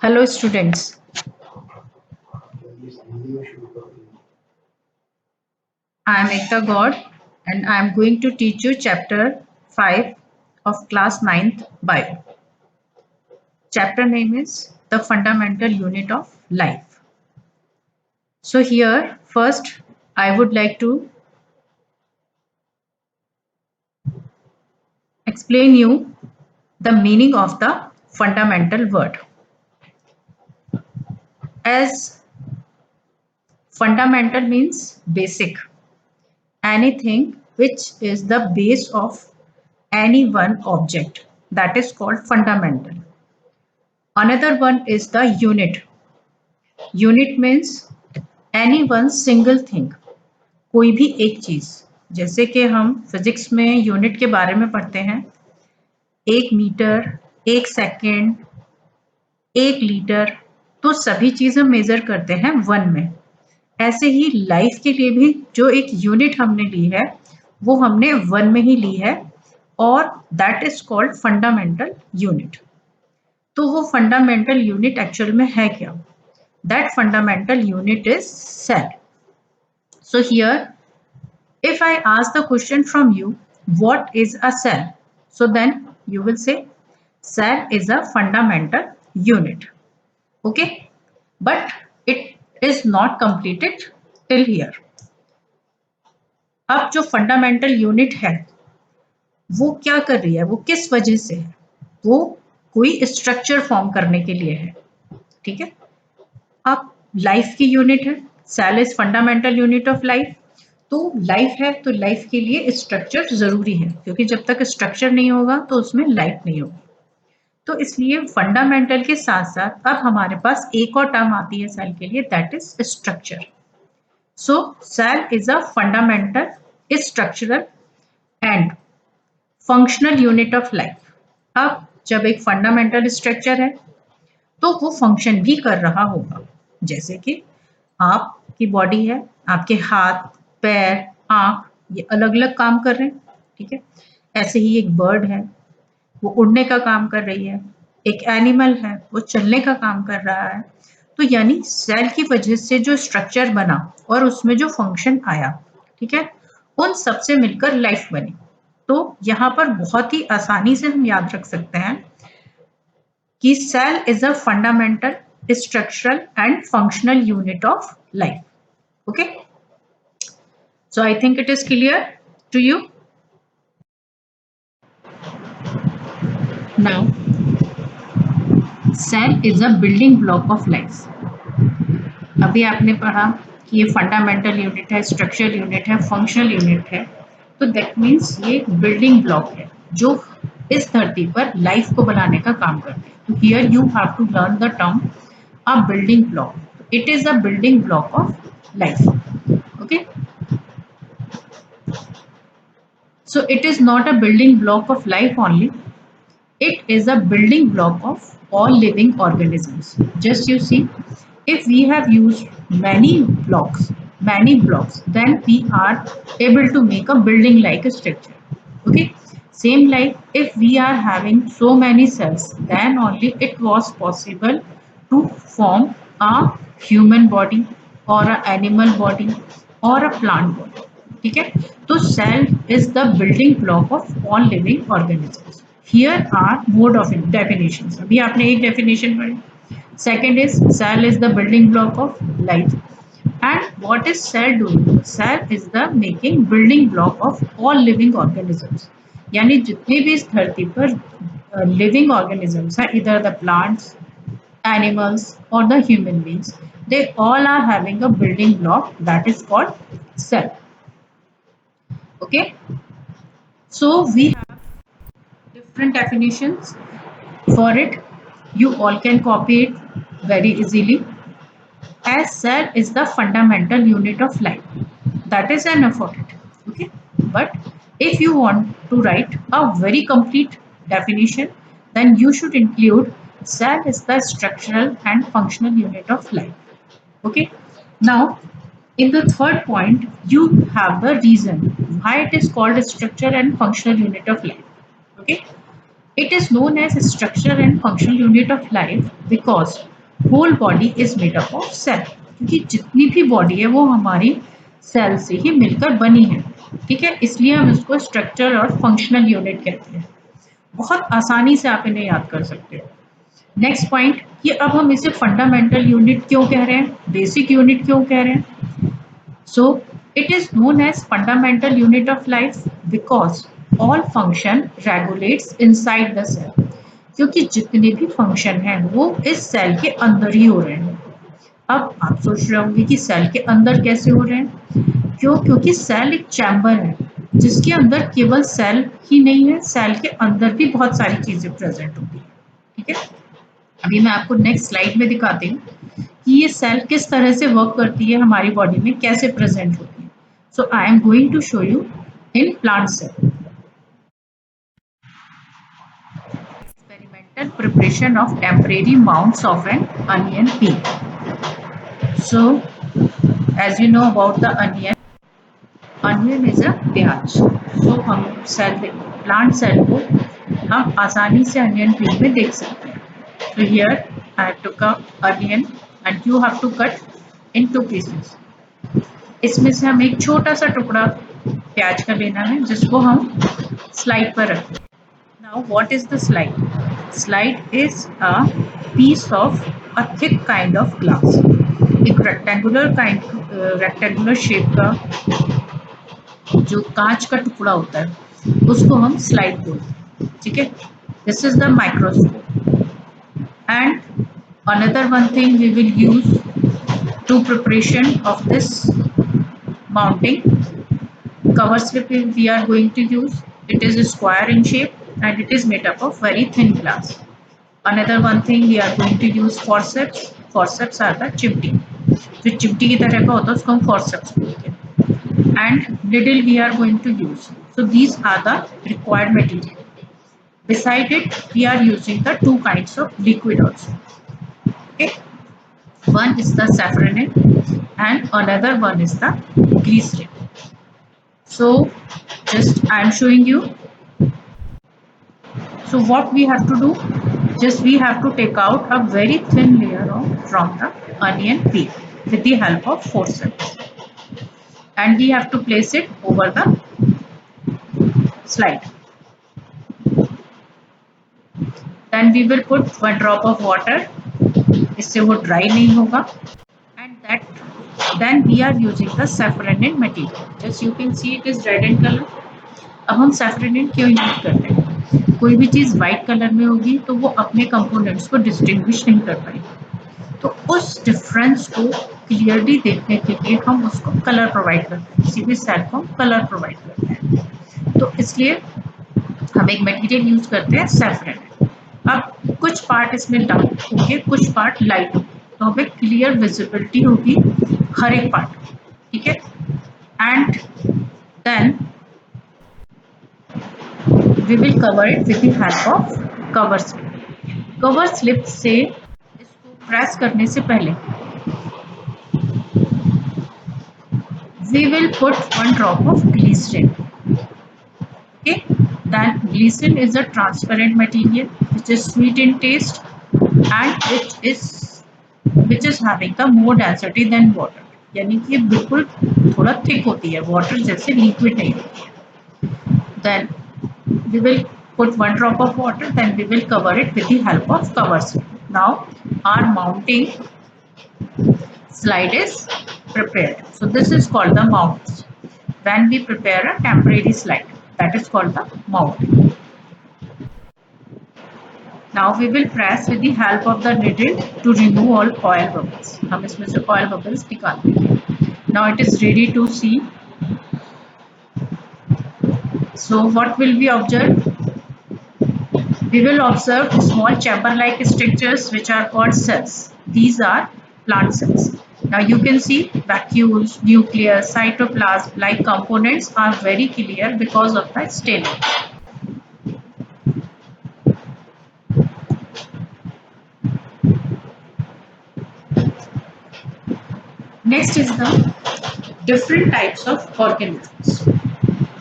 Hello students, I am Ekta God and I am going to teach you chapter 5 of class 9th Bio. Chapter name is the fundamental unit of life. So here first I would like to explain you the meaning of the fundamental word. As fundamental means basic, anything which is the base of any one object, that is called fundamental. Another one is the unit. Unit means any one single thing, कोई भी एक चीज. जैसे कि हम physics में unit के बारे में पढ़ते हैं, 1 मीटर, 1 सेकेंड, 1 लीटर, तो सभी चीज हम मेजर करते हैं वन में. ऐसे ही लाइफ के लिए भी जो एक यूनिट हमने ली है वो हमने वन में ही ली है और that is called fundamental unit. तो वो फंडामेंटल यूनिट एक्चुअल में है क्या? That fundamental unit is cell. So here, if I ask the question from you, what is a cell? So then you will say, cell is a fundamental unit. Okay, but it is not completed till here. अब जो fundamental unit है वो क्या कर रही है, वो किस वजह से है? वो कोई स्ट्रक्चर फॉर्म करने के लिए है. ठीक है, अब लाइफ की यूनिट है, cell is fundamental unit of life. तो लाइफ है तो लाइफ के लिए स्ट्रक्चर जरूरी है, क्योंकि जब तक स्ट्रक्चर नहीं होगा तो उसमें लाइफ नहीं होगी. तो इसलिए फंडामेंटल के साथ साथ अब हमारे पास एक और टर्म आती है सेल के लिए, that is structure. So cell is a fundamental, structural and functional unit of life. अब जब एक फंडामेंटल स्ट्रक्चर है तो वो फंक्शन भी कर रहा होगा. जैसे कि आपकी बॉडी है, आपके हाथ, पैर, आंख, ये अलग अलग काम कर रहे हैं. ठीक है, ऐसे ही एक बर्ड है, वो उड़ने का काम कर रही है. एक एनिमल है, वो चलने का काम कर रहा है. तो यानी सेल की वजह से जो स्ट्रक्चर बना और उसमें जो फंक्शन आया, ठीक है, उन सब से मिलकर लाइफ बनी. तो यहाँ पर बहुत ही आसानी से हम याद रख सकते हैं कि cell is a fundamental, structural and functional unit of life. Okay, so I think it is clear to you now. Cell is a building block of life. अभी आपने पढ़ा कि ये फंडामेंटल यूनिट है, स्ट्रक्चरल यूनिट है, functional unit है. तो that means ये एक बिल्डिंग ब्लॉक है जो इस धरती पर लाइफ को बनाने का काम करते हैं. तो here you have to learn the term a building block. It is a building block of life. Okay, so it is not a building block of life only, it is a building block of all living organisms. Just you see, if we have used many blocks, then we are able to make a building like a structure. Okay, same like if we are having so many cells, then only it was possible to form a human body or an animal body or a plant body. ठीक है, तो cell is the building block of all living organisms. Here are mode of definitions. अभी आपने एक definition पढ़ी. Second is cell is the building block of life. And what is cell doing? Cell is the making building block of all living organisms. यानी जितने भी इस धरती पर living organisms हैं, either the plants, animals or the human beings, they all are having a building block that is called cell. Okay, so we have different definitions for it. You all can copy it very easily. As cell is the fundamental unit of life, that is enough for it. Okay, but if you want to write a very complete definition, then you should include cell is the structural and functional unit of life. Okay, now in the third point you have the reason why it is called a structure and functional unit of life. Okay, it is known as a structure and functional unit of life because whole body is made up of cell, क्योंकि जितनी भी body है वो हमारी cell से ही मिलकर बनी है। ठीक है, इसलिए हम इसको स्ट्रक्चर और फंक्शनल यूनिट कहते हैं। बहुत आसानी से आप इन्हें याद कर सकते हो। नेक्स्ट पॉइंट, कि अब हम इसे फंडामेंटल यूनिट क्यों कह रहे हैं, बेसिक यूनिट क्यों कह रहे हैं। So it is known as fundamental unit of life because all function regulates inside the cell, क्योंकि जितने भी फंक्शन हैं वो इस सेल के अंदर ही हो रहे हैं। अब आप सोच रहे होंगे कि सेल के अंदर कैसे हो रहे हैं, क्यों, क्योंकि सेल एक चैम्बर है जिसके अंदर केवल सेल ही नहीं है, सेल के अंदर भी बहुत सारी चीजें प्रेजेंट होती है। ठीक है, अभी मैं आपको नेक्स्ट स्लाइड में दिखाती हूँ कि ये सेल किस तरह से वर्क करती है, हमारी बॉडी में कैसे प्रेजेंट होती है। So I am going to show you in plant cell. Experimental preparation of temporary mounts of an onion peel. So, as you know about the onion is a प्याज। So हम cell plant cell को हम आसानी से onion पील में देख सकते हैं। So here I took a onion and you have to cut in two pieces. इसमें से हम एक छोटा सा टुकड़ा प्याज का लेना है जिसको हम स्लाइड पर रखें। Now what is the slide? Slide is a piece of a thick kind of glass. एक रेक्टेंगुलर शेप का जो कांच का टुकड़ा होता है उसको हम स्लाइड बोलते हैं। ठीक है, this is the microscope. And another one thing we will use to preparation of this mounting cover slip we are going to use. It is a square in shape and it is made up of very thin glass. Another one thing we are going to use forceps. Forceps are the चिमटी, जो चिमटी की तरह का होता है उसको हम forceps बोलते हैं। And needle we are going to use. So these are the required material. Beside it, we are using the two kinds of liquid also. Okay, one is the safranin and another one is the glycerin. So just I am showing you. So what we have to do, just we have to take out a very thin layer from the onion peel with the help of forceps, and we have to place it over the slide. Then we will put one drop of water, इससे वो dry नहीं होगा, and that then we are using the safranin material. Just you can see it is red in color. अब हम सैफरनिन क्यों use करते हैं, कोई भी चीज़ वाइट कलर में होगी तो वो अपने कंपोनेंट्स को डिस्टिंग्विश नहीं कर पाएगी, तो उस डिफरेंस को क्लियरली देखने के लिए हम उसको कलर प्रोवाइड करते हैं, किसी भी सेल को हम कलर प्रोवाइड करते हैं। तो इसलिए हम एक मटेरियल यूज करते हैं सैफरन। अब कुछ पार्ट इसमें डार्क होंगे, कुछ पार्ट लाइट होंगे, तो हमें क्लियर विजिबिलिटी होगी हर एक पार्ट। ठीक है, and then we will cover it with the help of cover slip. Cover slip से इसको प्रेस करने से पहले we will put one drop of glycerin. Okay, then glycerin is a transparent material which is sweet in taste and which is having the more density than water. यानी कि बिल्कुल थोड़ा thick होती है, वाटर जैसे लिक्विड नहीं होती है। Then we will put one drop of water, then we will cover it with the help of cover slip. Now our mounting slide is prepared. So this is called the mounts. When we prepare a temporary slide, that is called the mounting. Now we will press with the help of the needle to remove all oil bubbles. हम इसमें से oil bubbles निकाल देंगे. Now it is ready to see. So what will we observe? We will observe small chamber-like structures which are called cells. These are plant cells. Now you can see vacuoles, nucleus, cytoplasm-like components are very clear because of the staining. Next is the different types of organisms.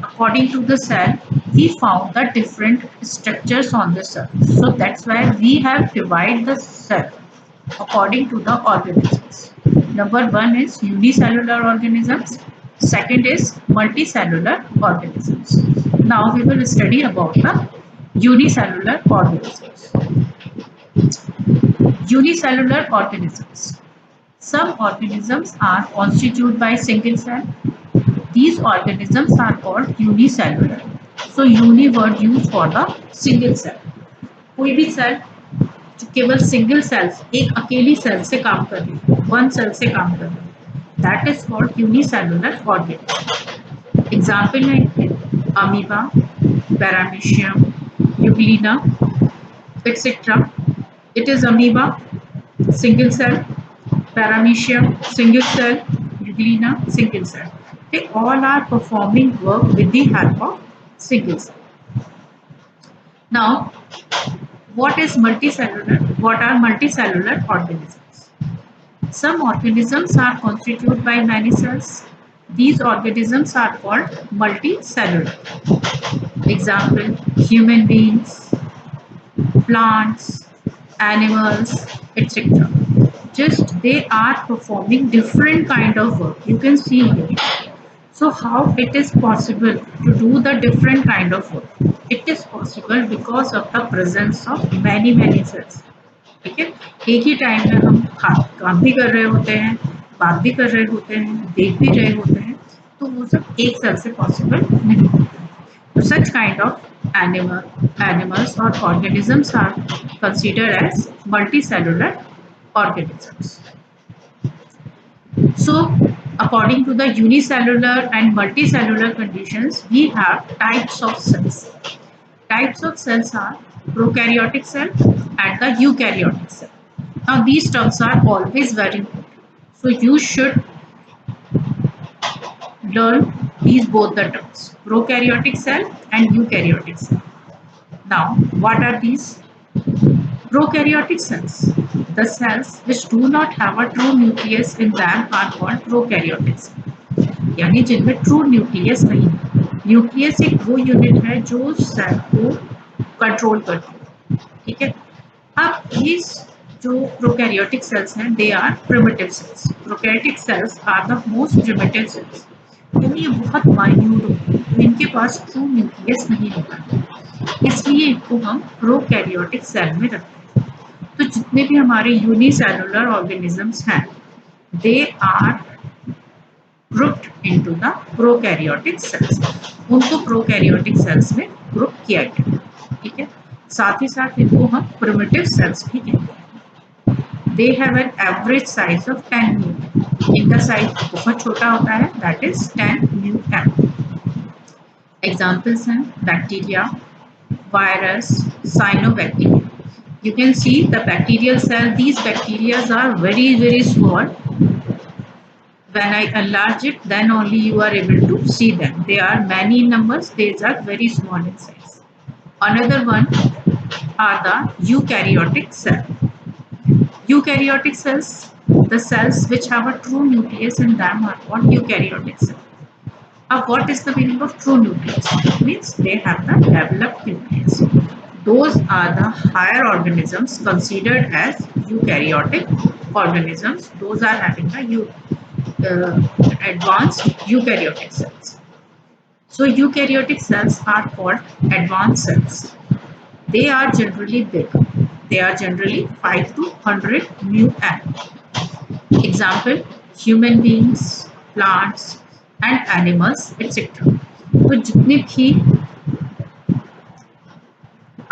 According to the cell, we found the different structures on the cell. So that's why we have divided the cell according to the organisms. Number one is unicellular organisms. Second is multicellular organisms. Now we will study about the unicellular organisms. Unicellular organisms. Some organisms are constituted by single cell. These organisms are called unicellular. So uni word used for the single cell. कोई भी cell जो केवल single sales एक अकेली cell से काम कर रही है, वन सेल से काम कर रही है, that is called unicellular organism. Example है amoeba, paramecium, euglena, etcetera. It is amoeba, single cell, paramecium, single cell, euglena, single cell. They all are performing work with the help of single cell. Now, what is multicellular? What are multicellular organisms? Some organisms are constituted by many cells. These organisms are called multicellular. Example, human beings, plants, animals, etc. Just they are performing different kind of work. You can see here. So how it is possible to do the different kind of work? It is possible because of the presence of many cells. ठीक है, एक ही time में हम काम भी कर रहे होते हैं, बात भी कर रहे होते हैं, देख भी रहे होते हैं, तो वो सब एक सेल से पॉसिबल नहीं होता. Such kind of animals or organisms are considered as multicellular organisms. So, according to the unicellular and multicellular conditions, we have types of cells. Types of cells are prokaryotic cell and the eukaryotic cell. Now, these terms are always very important. So, you should learn these both the terms, prokaryotic cell and eukaryotic cell. Now, what are these? Prokaryotic cells. The cells which do not have a true nucleus in them are called prokaryotic cells. यानी जिनमें true nucleus नहीं है. Nucleus एक वो unit है जो cell को control करती है. ठीक है. अब इस जो प्रोकैरियोटिक सेल्स हैं, they are primitive cells. Prokaryotic cells are the most primitive cells. यानी ये बहुत माइन्यूट होते हैं, तो इनके पास ट्रू न्यूक्लियस नहीं होता है, इसलिए इनको हम प्रोकैरियोटिक सेल में रखते हैं. तो जितने भी हमारे यूनिसेलुलर ऑर्गेनिजम्स हैं, they are grouped into the prokaryotic cells. उनको प्रोकैरियोटिक सेल्स में ग्रुप किया गया. ठीक है. साथ ही साथ इनको हम प्रिमिटिव सेल्स भी कहते हैं. They have an average size of 10 mu. इनका साइज बहुत छोटा होता है, that is 10 mu m. Examples हैं bacteria, virus, cyanobacteria. You can see the bacterial cell. These bacteria are very small. When I enlarge it, then only you are able to see them. They are many in numbers. They are very small in size. Another one are the eukaryotic cell. Eukaryotic cells, the cells which have a true nucleus in them are called eukaryotic cells. Now, what is the meaning of true nucleus? It means they have the developed nucleus. Those are the higher organisms considered as eukaryotic organisms. Those are having the advanced eukaryotic cells. So, eukaryotic cells are called advanced cells. They are generally big. They are generally 5 to 100 mu m. Example, human beings, plants, and animals, etc. तो जितने भी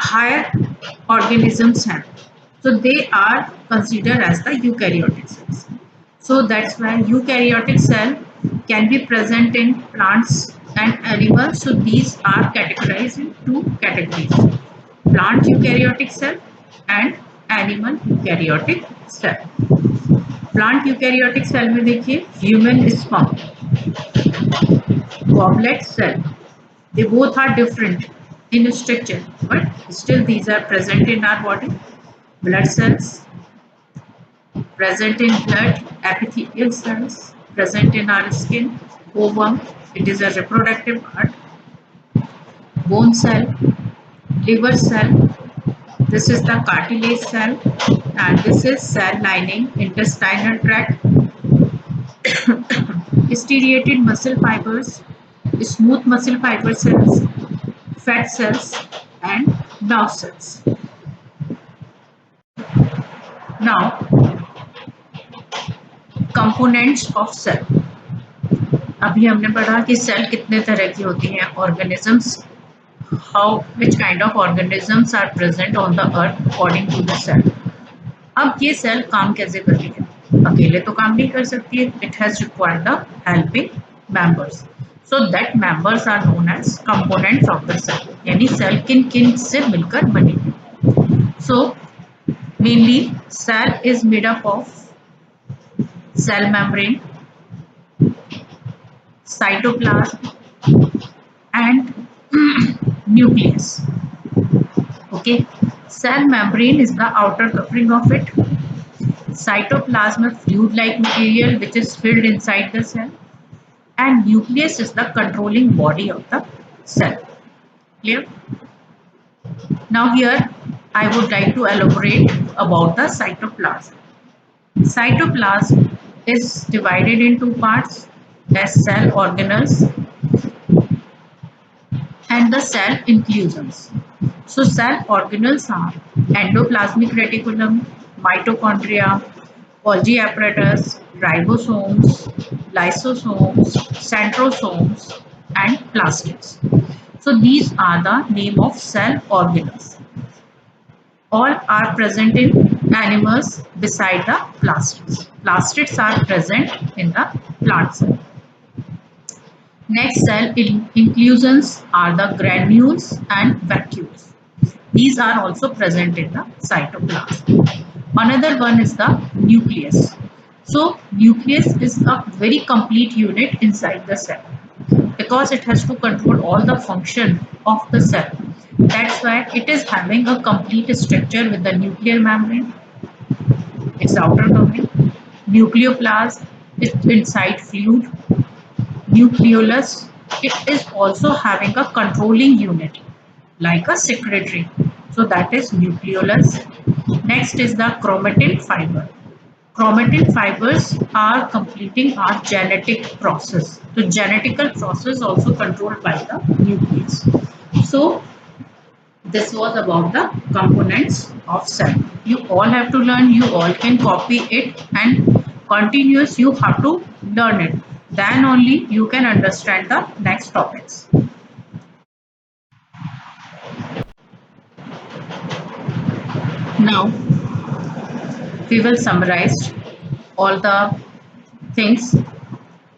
higher organisms हैं, so they are considered as the eukaryotic cells. So that's why eukaryotic cell can be present in plants and animals. So these are categorized in two categories: plant eukaryotic cell and animal eukaryotic cell. Plant eukaryotic cell में देखिए human sperm, goblet cell, they both are different in structure, but still these are present in our body. Blood cells present in blood, epithelial cells present in our skin, ovum, it is a reproductive part, bone cell, liver cell, This is the cartilage cell, and this is cell lining, intestinal tract, striated muscle fibers, smooth muscle fiber cells, fat cells, and nerve cells. Now, components of cell. अभी हमने पढ़ा कि cell कितने तरह की होती हैं, organisms, how which kind of organisms are present on the earth according to the cell. अब ये सेल काम कैसे करती है? अकेले तो काम नहीं कर सकती है. It has required the helping members. So that members are known as components of the cell. यानी सेल किन किन से मिलकर बनी है. So mainly cell is made up of cell membrane, cytoplasm, and nucleus. Okay, cell membrane is the outer covering of it. Cytoplasm is fluid-like material which is filled inside the cell, and nucleus is the controlling body of the cell. Clear? Now here I would like to elaborate about the cytoplasm. Cytoplasm is divided in two parts, as cell organelles and the cell inclusions. So cell organelles are endoplasmic reticulum, mitochondria, Golgi apparatus, ribosomes, lysosomes, centrosomes, and plastids. So these are the name of cell organelles. All are present in animals beside the plastids. Plastids are present in the plant cell. Next cell inclusions are the granules and vacuoles. These are also present in the cytoplasm. Another one is the nucleus. So nucleus is a very complete unit inside the cell because it has to control all the function of the cell. That's why it is having a complete structure with the nuclear membrane, its outer covering, nucleoplasm, its inside fluid, nucleolus. It is also having a controlling unit like a secretary. So that is nucleolus. Next is the chromatin fiber. Chromatin fibers are completing our genetic process. The genetical process also controlled by the nucleus. So this was about the components of cell. You all have to learn, you all can copy it, and continuous you have to learn it. Then only you can understand the next topics. Now we will summarize all the things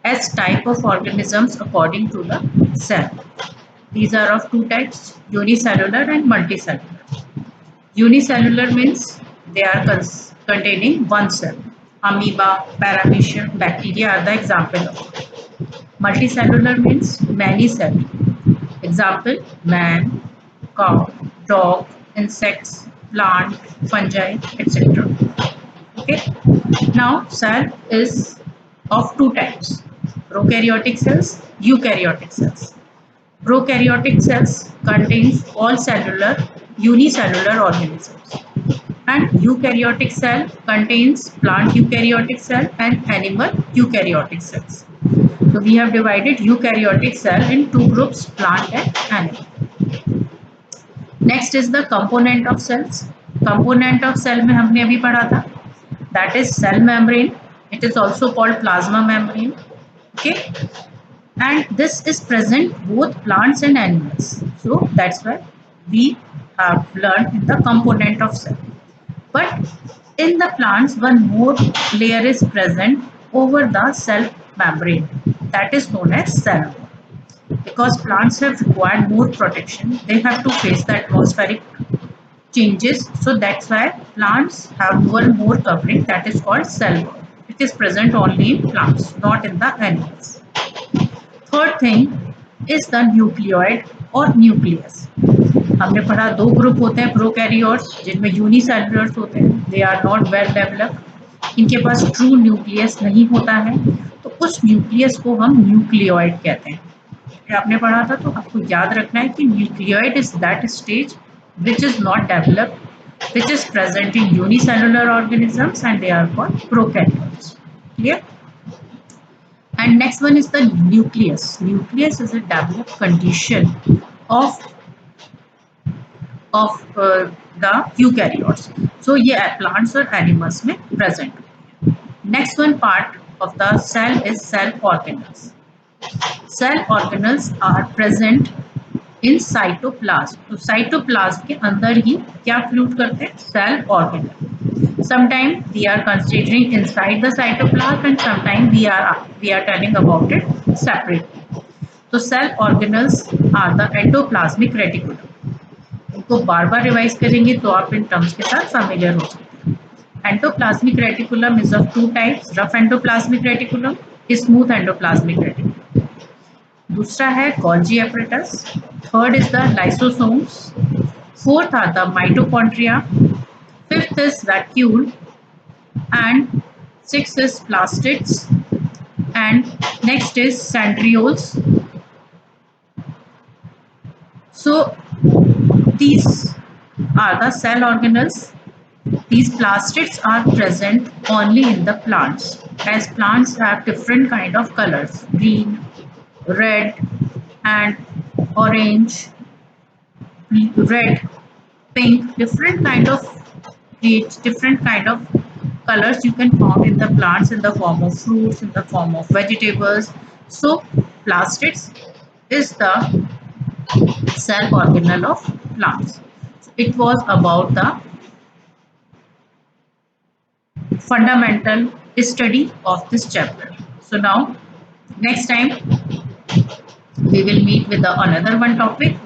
as type of organisms according to the cell. These are of two types, unicellular and multicellular. Unicellular means they are containing one cell. Amoeba, paramecium, bacteria are the example of it. Multicellular means many cell. Example, man, cow, dog, insects, plant, fungi, etc. Okay. Now cell is of two types, prokaryotic cells, eukaryotic cells. Prokaryotic cells contains all cellular, unicellular organisms, and eukaryotic cell contains plant eukaryotic cell and animal eukaryotic cells. So we have divided eukaryotic cell in two groups, plant and animal. Next is the component of cells. Component of cell में हमने अभी पढ़ा था, that is cell membrane. It is also called plasma membrane. Okay, and this is present both plants and animals. So that's why we have learned in the component of cell. But in the plants, one more layer is present over the cell membrane, that is known as cell wall. Because plants have required more protection, they have to face the atmospheric changes. So that's why plants have one more covering, that is called cell wall. It is present only in plants, not in the animals. Third thing is the nucleoid or nucleus. हमने पढ़ा दो group होते हैं prokaryotes, जिनमें unicellulars होते हैं, they are not well developed, इनके पास ट्रू न्यूक्लियस नहीं होता है, तो उस न्यूक्लियस को हम न्यूक्लियोइड कहते हैं. आपने पढ़ा था, तो आपको याद रखना है कि nucleoid is that stage which is not developed which is present in unicellular organisms, and they are called prokaryotes. Clear? And next one is the nucleus. Nucleus is a developed condition of the eukaryotes. So ये plants और animals में present. Next one part of the cell is cell organelles. Cell organelles are present in cytoplasm. तो cytoplasm के अंदर ही क्या flute करते हैं? Cell organelle. Sometimes we are considering inside the cytoplasm, and sometimes we are telling about it separately. So cell organelles are the endoplasmic reticulum. इनको बार बार revise करेंगे तो आप इन टर्म्स के साथ फेमिलियर हो सकते हैं. Endoplasmic reticulum is of two types, rough endoplasmic reticulum, smooth endoplasmic reticulum. दूसरा है Golgi apparatus. Third is the lysosomes. Fourth are the mitochondria. Fifth is vacuole, and sixth is plastids, and next is centrioles. So these are the cell organelles. These plastids are present only in the plants, as plants have different kind of colors: green, red, and orange, red, pink, different kind of creates different kind of colors you can find in the plants in the form of fruits, in the form of vegetables. So plastids is the cell organelle of plants. It was about the fundamental study of this chapter. So now next time we will meet with another one topic